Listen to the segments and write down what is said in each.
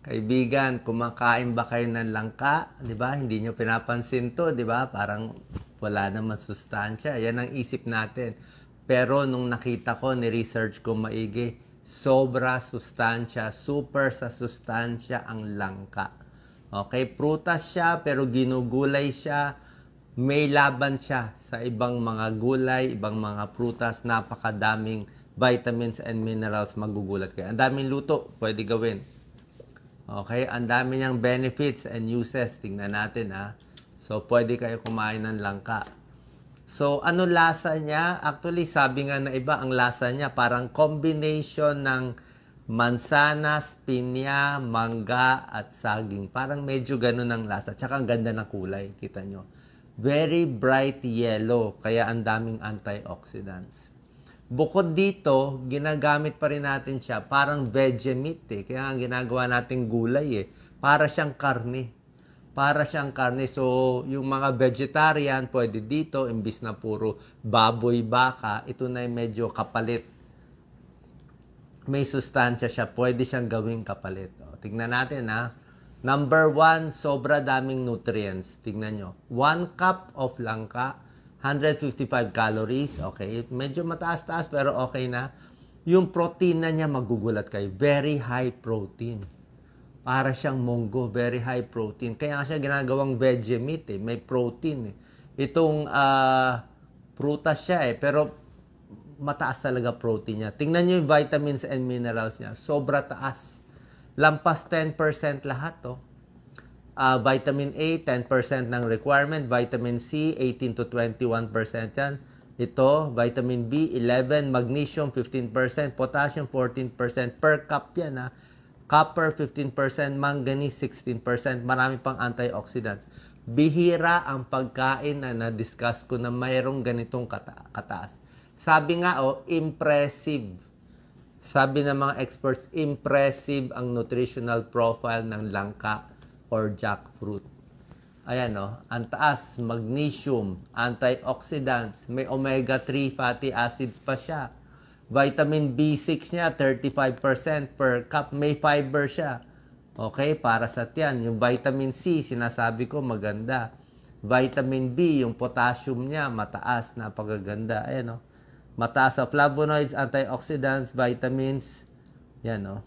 Kaibigan, kumakain ba kayo ng langka? 'Di ba? Hindi nyo pinapansin 'to, 'di ba? Parang wala naman sustansya. Yan ang isip natin. Pero nung nakita ko, ni-research ko maigi, sobra sustansya, super sa sustansya ang langka. Okay, prutas siya pero ginugulay siya. May laban siya sa ibang mga gulay, ibang mga prutas, napakadaming vitamins and minerals magugulat kayo. Ang daming luto pwede gawin. Okay, ang dami niyang benefits and uses. Tingnan natin ha. So, pwede kayo kumain ng langka. So, ano lasa niya? Actually, sabi nga na iba, ang lasa niya parang combination ng mansanas, pinya, mangga, at saging. Parang medyo ganun ang lasa. Tsaka ang ganda ng kulay, kita nyo. Very bright yellow, kaya ang daming antioxidants. Bukod dito, ginagamit pa rin natin siya parang veggie meat eh. Kaya ang ginagawa natin gulay eh. Para siyang karne. Para siyang karne. So, yung mga vegetarian, pwede dito, imbis na puro baboy, baka, ito na yung medyo kapalit. May sustansya siya. Pwede siyang gawing kapalit. O, tignan natin ha. Number 1, sobra daming nutrients. Tignan nyo. 1 cup of langka, 155 calories. Okay. Medyo mataas-taas pero okay na. Yung protein na niya, magugulat kayo. Very high protein. Para siyang munggo. Very high protein. Kaya nga siya ginagawang veggie meat eh. May protein eh. Itong prutas siya eh. Pero mataas talaga protein niya. Tingnan nyo yung vitamins and minerals niya. Sobra taas. Lampas 10% lahat to. Vitamin A, 10% ng requirement. Vitamin C, 18 to 21% yan. Ito, vitamin B, 11. Magnesium, 15%. Potassium, 14%. Per cup yan ha. Copper, 15%. Manganese, 16%. Marami pang antioxidants. Bihira ang pagkain na na-discuss ko na mayroong ganitong kataas. Sabi nga, impressive. Sabi ng mga experts, impressive ang nutritional profile ng langka or jackfruit. Ayan ang taas, magnesium, antioxidants, may omega-3 fatty acids pa siya. Vitamin B6 niya, 35% per cup, may fiber siya. Okay, para sa tiyan. Yung vitamin C, sinasabi ko, maganda. Vitamin B, yung potassium niya, mataas, napakaganda. Ayan mataas sa flavonoids, antioxidants, vitamins. Yan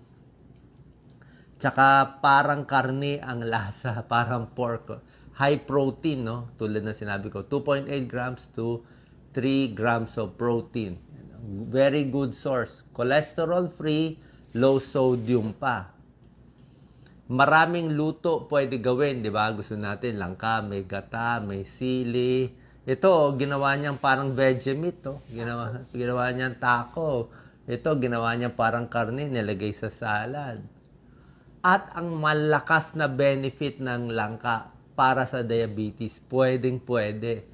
Tsaka parang karne ang lasa, parang pork. High protein, tulad na sinabi ko, 2.8 grams to 3 grams of protein. Very good source. Cholesterol-free, low sodium pa. Maraming luto pwede gawin, di ba? Gusto natin langka, may gata, may sili. Ito, ginawa niyang parang veggie meat, Ginawa niyang taco. Ito, ginawa niyang parang karne, nilagay sa salad. At ang malakas na benefit ng langka para sa diabetes, pwedeng-pwede.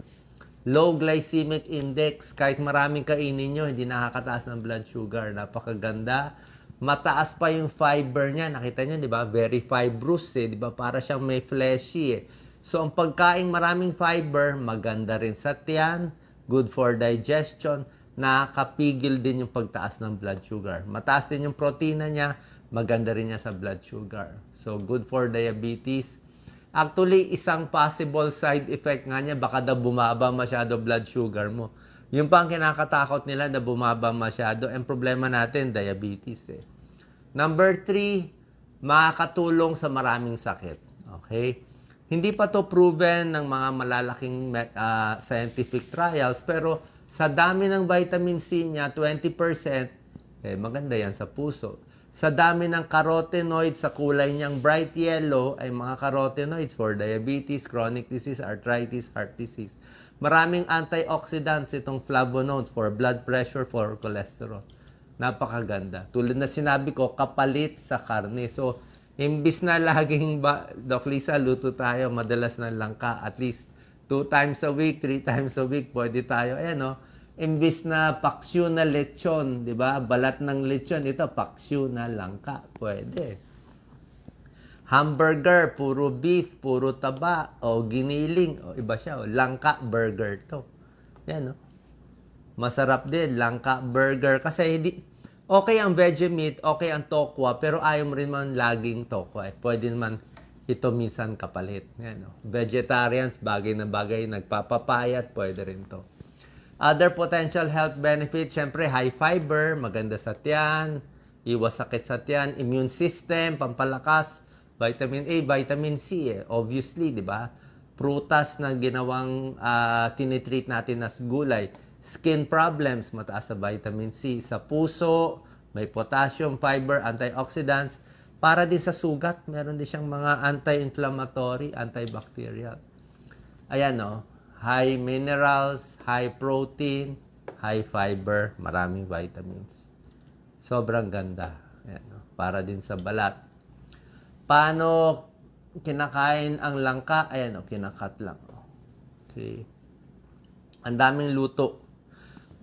Low glycemic index, kahit maraming kainin nyo, hindi nakakataas ng blood sugar. Napakaganda. Mataas pa yung fiber niya. Nakita nyo, di ba? Very fibrous, di ba? Para siyang may fleshy, So, ang pagkain maraming fiber, maganda rin sa tiyan, good for digestion, nakakapigil din yung pagtaas ng blood sugar. Mataas din yung protina niya, maganda rin niya sa blood sugar. So, good for diabetes. Actually, isang possible side effect nga niya, baka daw bumaba masyado blood sugar mo. Yung pang kinakatakot nila na bumaba masyado, ang problema natin, diabetes Number 3, makakatulong sa maraming sakit. Okay? Hindi pa to proven ng mga malalaking scientific trials, pero sa dami ng vitamin C niya, 20%, maganda yan sa puso. Sa dami ng carotenoids, sa kulay niyang bright yellow, ay mga carotenoids for diabetes, chronic disease, arthritis, heart disease. Maraming antioxidants itong flavonoids for blood pressure, for cholesterol. Napakaganda. Tulad na sinabi ko, kapalit sa karne. So, imbis na laging Doc Lisa, luto tayo, madalas ng langka, at least 2 times a week, 3 times a week, pwede tayo. Ayan imbis na paksiw na lechon, di ba? Balat ng lechon, ito paksiw na langka, pwede. Hamburger, puro beef, puro taba, giniling, iba siya, langka burger to. Yan Masarap din, langka burger, kasi Okay ang veggie meat, okay ang tokwa, pero ayaw mo rin man laging tokwa. Pwede naman ito minsan kapalit. Yan, no? Vegetarians, bagay na bagay, nagpapapayat, pwede rin to. Other potential health benefits, syempre high fiber, maganda sa tiyan, iwas sakit sa tiyan, immune system, pampalakas, vitamin A, vitamin C, obviously, di ba? Prutas na ginawang tinitreat natin as gulay. Skin problems, mataas sa vitamin C. Sa puso, may potassium, fiber, antioxidants. Para din sa sugat, meron din siyang mga anti-inflammatory, antibacterial. Ayan, no? High minerals, high protein, high fiber, maraming vitamins. Sobrang ganda. Ayan, no? Para din sa balat. Paano kinakain ang langka? Ayan, no? Kinakat lang. Okay. Ang daming luto.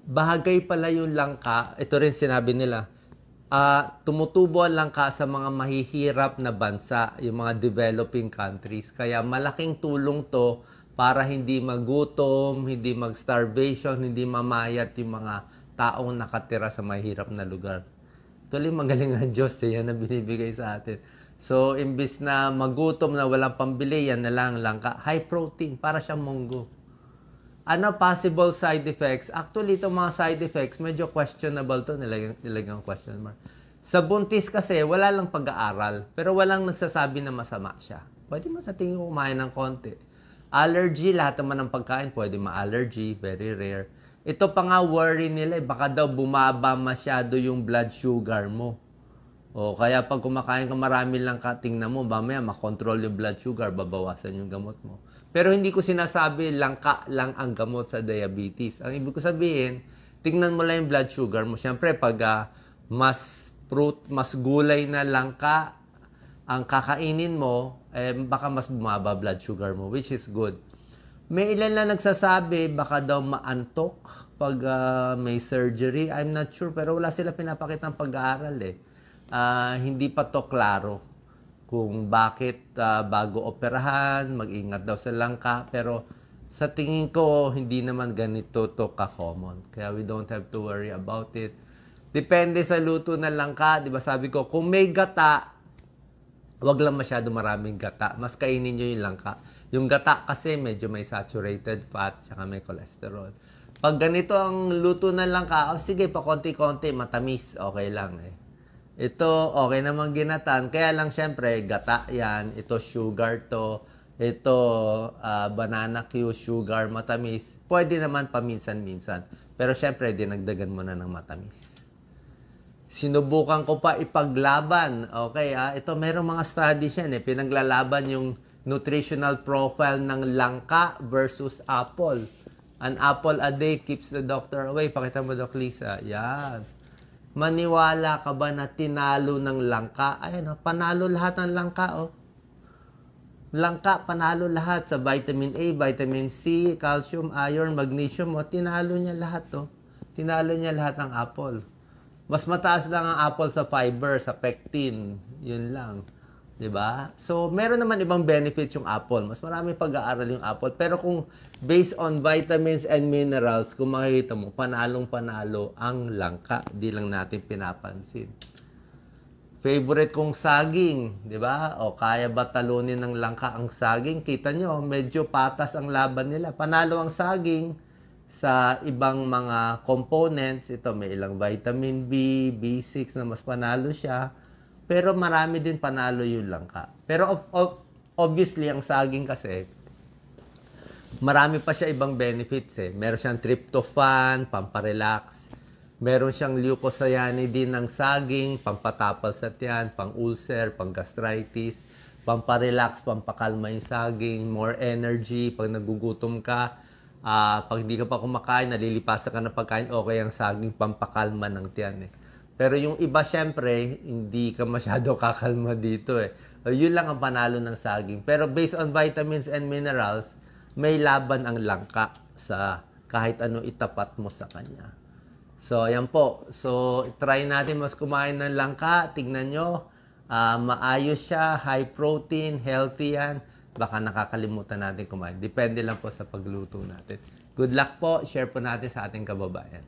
Bahagay pala yung langka, ito rin sinabi nila, tumutubo ang langka sa mga mahihirap na bansa, yung mga developing countries. Kaya malaking tulong to para hindi magutom, hindi mag-starvation, hindi mamayat yung mga taong nakatira sa mahirap na lugar. Tuloy magaling ang Diyos, yan na binibigay sa atin. So, imbis na magutom na walang pambili, yan na lang langka. High protein, para siyang munggo. Ano possible side effects? Actually, itong mga side effects, medyo questionable to, nilagang question mark. Sa buntis kasi, wala lang pag-aaral, pero walang nagsasabi na masama siya. Pwede man sa tingin ko kumain ng konti. Allergy, lahat naman ng pagkain, pwede ma-allergy, very rare. Ito pa nga worry nila, baka daw bumaba masyado yung blood sugar mo. O kaya pag kumakain ka marami lang ka, tingnan mo, mamaya makontrol yung blood sugar, babawasan yung gamot mo. Pero hindi ko sinasabi langka lang ang gamot sa diabetes. Ang ibig ko sabihin, tingnan mo lang yung blood sugar mo. Siyempre, pag mas fruit, mas gulay na langka ang kakainin mo, baka mas bumaba blood sugar mo, which is good. May ilan lang nagsasabi, baka daw maantok pag may surgery. I'm not sure, pero wala sila pinapakita ng pag-aaral eh. Hindi pa to klaro kung bakit bago operahan, mag-ingat daw sa langka. Pero sa tingin ko, hindi naman ganito to ka-common. Kaya we don't have to worry about it. Depende sa luto ng langka. Di ba sabi ko, kung may gata, wag lang masyado maraming gata. Mas kainin nyo yung langka. Yung gata kasi medyo may saturated fat, tsaka may cholesterol. Pag ganito ang luto ng langka, sige pa konti-konti, matamis, okay lang eh. Ito, okay naman ginatan. Kaya lang, syempre, gata yan. Ito, sugar to. Ito, banana Q, sugar, matamis. Pwede naman paminsan-minsan. Pero syempre, dinagdagan mo na ng matamis. Sinubukan ko pa ipaglaban. Okay, ito, merong mga studies yan eh. Pinaglalaban yung nutritional profile ng langka versus apple. An apple a day keeps the doctor away. Pakita mo, Doc Lisa. Yan. Maniwala ka ba na tinalo ng langka? Ayan, panalo lahat ng langka, oh. Langka, panalo lahat sa vitamin A, vitamin C, calcium, iron, magnesium, oh. Tinalo niya lahat, oh. Tinalo niya lahat ng apple. Mas mataas lang ang apple sa fiber, sa pectin. Yun lang. 'Di ba? So, meron naman ibang benefits yung apple. Mas marami pag-aaral yung apple. Pero kung based on vitamins and minerals, kung makikita mo, panalong-panalo ang langka. Di lang natin pinapansin. Favorite kong saging, 'di ba? O kaya ba talunin ng langka ang saging? Kita nyo, medyo patas ang laban nila. Panalo ang saging sa ibang mga components. Ito, may ilang vitamin B, B6 na mas panalo siya. Pero marami din panalo yung langka. Pero obviously, ang saging kasi, marami pa siya ibang benefits eh. Meron siyang tryptophan, pamparelax. Meron siyang leucocyanidin ng saging, pampatapal sa tiyan, pang-ulcer, pang-gastritis, pamparelax, pampakalma yung saging, more energy, pag nagugutom ka, pag hindi ka pa kumakain, nalilipasan ka ng pagkain, okay ang saging, pampakalma ng tiyan eh. Pero yung iba, syempre, hindi ka masyado kakalma dito eh. Yun lang ang panalo ng saging. Pero based on vitamins and minerals, may laban ang langka sa kahit ano itapat mo sa kanya. So, ayan po. So, try natin mas kumain ng langka. Tignan nyo. Maayos siya, high protein, healthy yan. Baka nakakalimutan natin kumain. Depende lang po sa pagluto natin. Good luck po. Share po natin sa ating kababayan.